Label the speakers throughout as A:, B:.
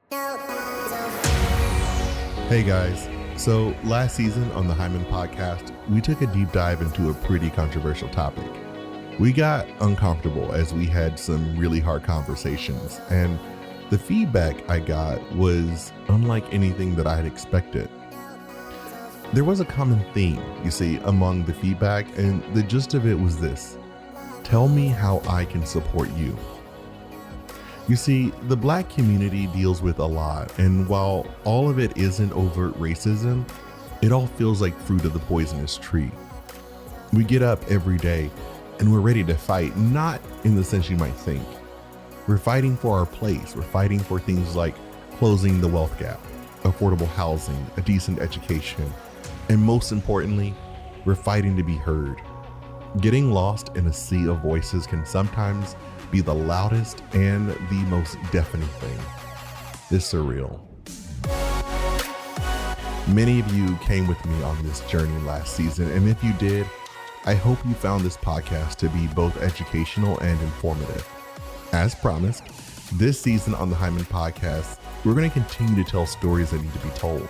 A: Hey guys, so last season on the Hyman Podcast, we took a deep dive into a pretty controversial topic. We got uncomfortable as we had some really hard conversations, and the feedback I got was unlike anything that I had expected. There was a common theme, you see, among the feedback, and the gist of it was this: tell me how I can support you. You see, the Black community deals with a lot, and while all of it isn't overt racism, it all feels like fruit of the poisonous tree. We get up every day and we're ready to fight, not in the sense you might think. We're fighting for our place. We're fighting for things like closing the wealth gap, affordable housing, a decent education, and most importantly, we're fighting to be heard. Getting lost in a sea of voices can sometimes be the loudest and the most deafening thing. It's surreal. Many of you came with me on this journey last season, and if you did, I hope you found this podcast to be both educational and informative. As promised, this season on the Hyman Podcast, we're going to continue to tell stories that need to be told,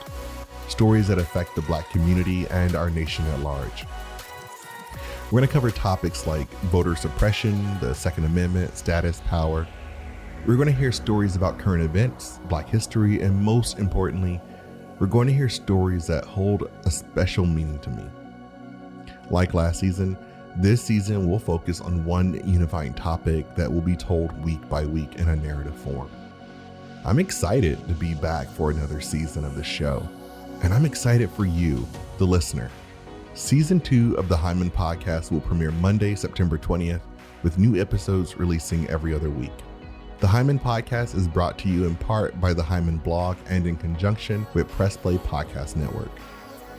A: stories that affect the Black community and our nation at large. We're going to cover topics like voter suppression, the Second Amendment, status, power. We're going to hear stories about current events, Black history, and most importantly, we're going to hear stories that hold a special meaning to me. Like last season, this season we'll focus on one unifying topic that will be told week by week in a narrative form. I'm excited to be back for another season of the show, and I'm excited for you, the listener. Season 2 of the Hyman Podcast will premiere Monday, September 20th, with new episodes releasing every other week. The Hyman Podcast is brought to you in part by the Hyman blog and in conjunction with Press Play Podcast Network.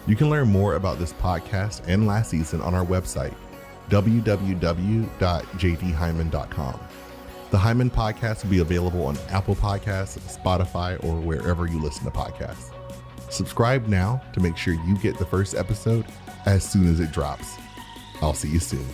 A: You can learn more about this podcast and last season on our website, www.jdhyman.com. The Hyman Podcast will be available on Apple Podcasts, Spotify, or wherever you listen to podcasts. Subscribe now to make sure you get the first episode as soon as it drops. I'll see you soon.